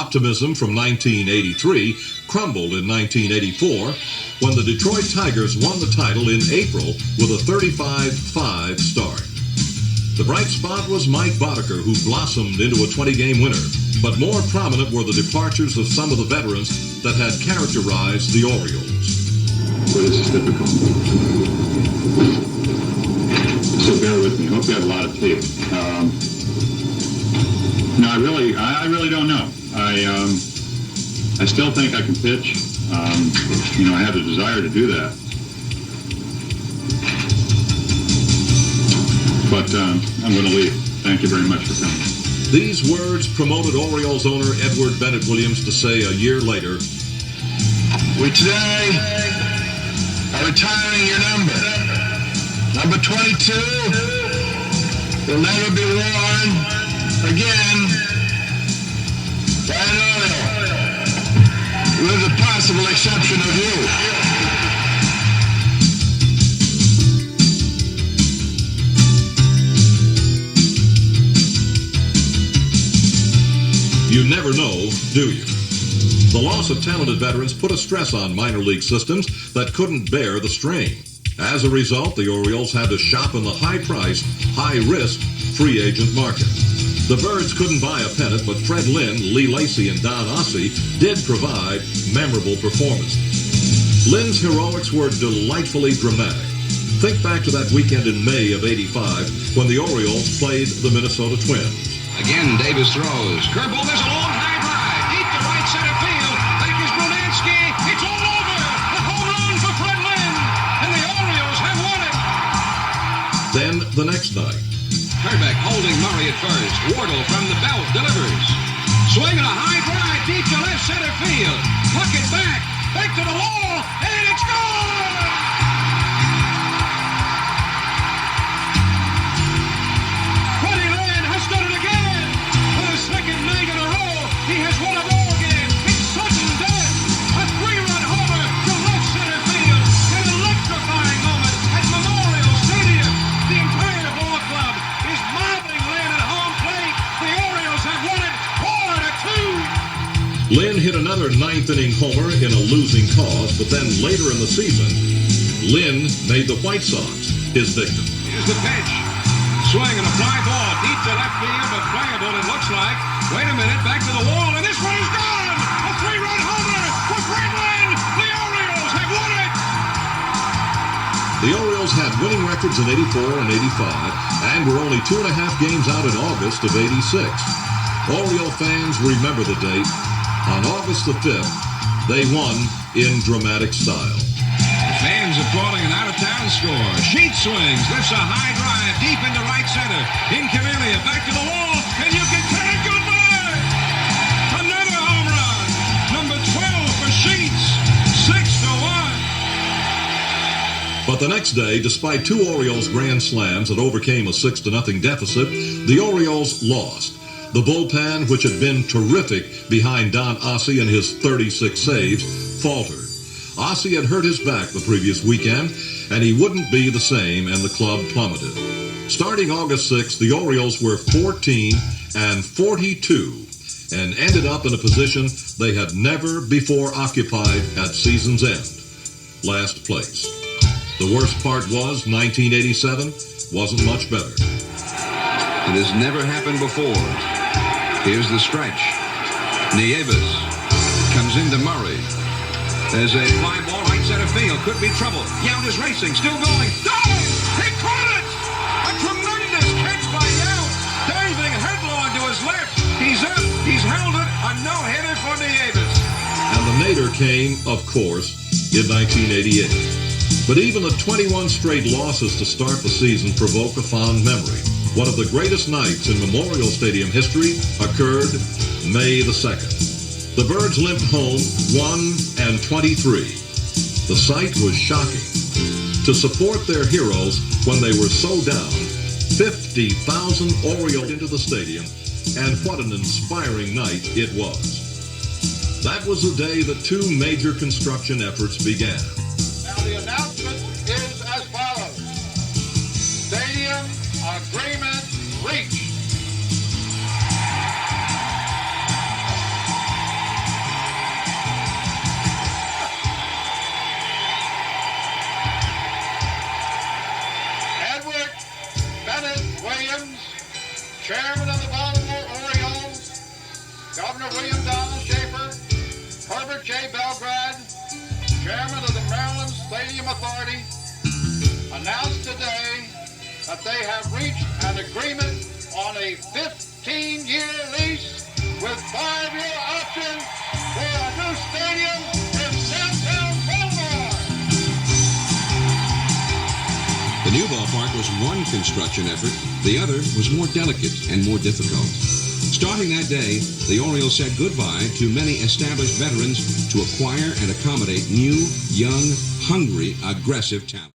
optimism from 1983 crumbled in 1984 when the Detroit Tigers won the title in April with a 35-5 start. The bright spot was Mike Boddicker, who blossomed into a 20-game winner. But more prominent were the departures of some of the veterans that had characterized the Orioles. Well, this is difficult. So bear with me. Hope you have a lot of tape. No, I really don't know. I still think I can pitch. I have the desire to do that. But I'm going to leave. Thank you very much for coming. These words promoted Orioles owner Edward Bennett Williams to say a year later, "We today are retiring your number. Number 22 will never be worn again by an Oriole, with the possible exception of you." You never know, do you? The loss of talented veterans put a stress on minor league systems that couldn't bear the strain. As a result, the Orioles had to shop in the high-priced, high-risk free agent market. The Birds couldn't buy a pennant, but Fred Lynn, Lee Lacy, and Don Ossie did provide memorable performances. Lynn's heroics were delightfully dramatic. Think back to that weekend in May of '85 when the Orioles played the Minnesota Twins. Again, Davis throws. Curveball, there's a long high drive. Deep to right center field. Back is Brunansky. It's all over. A home run for Fred Lynn. And the Orioles have won it. Then the next night. Herbeck holding Murray at first. Wardle from the belt delivers. Swinging a high drive deep to left center field. Puck it back. Back to the wall. And it's gone. Second night in a row, he has won a ball game. It's sudden death. A three-run homer to left center field. An electrifying moment at Memorial Stadium. The entire ball club is mobbing Lynn at home plate. The Orioles have won it 4-2. Lynn hit another ninth-inning homer in a losing cause, but then later in the season, Lynn made the White Sox his victim. Here's the pitch. Swing and a fly ball deep to left field, but playable it looks like. Wait a minute, back to the wall, and this one is gone! A three-run homer for Fred Lynn! The Orioles have won it! The Orioles had winning records in '84 and '85, and were only 2.5 games out in August of '86. Oriole fans remember the date. On August the 5th, they won in dramatic style. Fans applauding an out-of-town score. Sheet swings, lifts a high drive deep into right center. In Camellia, back to the wall, and you can tell it goodbye! Another home run! Number 12 for Sheets, 6-1. But the next day, despite two Orioles grand slams that overcame a 6-0 deficit, the Orioles lost. The bullpen, which had been terrific behind Don Ossie and his 36 saves, faltered. Ossie had hurt his back the previous weekend, and he wouldn't be the same, and the club plummeted. Starting August 6th, the Orioles were 14-42 and ended up in a position they had never before occupied at season's end, last place. The worst part was 1987 wasn't much better. It has never happened before. Here's the stretch. Nieves comes into Murray. There's a fly ball right center field. Could be trouble. Yount is racing. Still going. Dive! He caught it! A tremendous catch by Yount. Diving headlong to his left. He's up. He's held it. A no-hitter for Nieves. And the nadir came, of course, in 1988. But even the 21 straight losses to start the season provoke a fond memory. One of the greatest nights in Memorial Stadium history occurred May the 2nd. The Birds limped home 1-23. The sight was shocking. To support their heroes when they were so down, 50,000 Orioles into the stadium, and what an inspiring night it was. That was the day that two major construction efforts began. Now the announcement is as follows. Stadium agreement reached. David Williams, Chairman of the Baltimore Orioles, Governor William Donald Schaefer, Herbert J. Belgrade, Chairman of the Maryland Stadium Authority, announced today that they have reached an agreement on a 15-year lease with 5-year options for a new stadium in downtown Baltimore. The new ballpark was one construction effort. The other was more delicate and more difficult. Starting that day, the Orioles said goodbye to many established veterans to acquire and accommodate new, young, hungry, aggressive talent.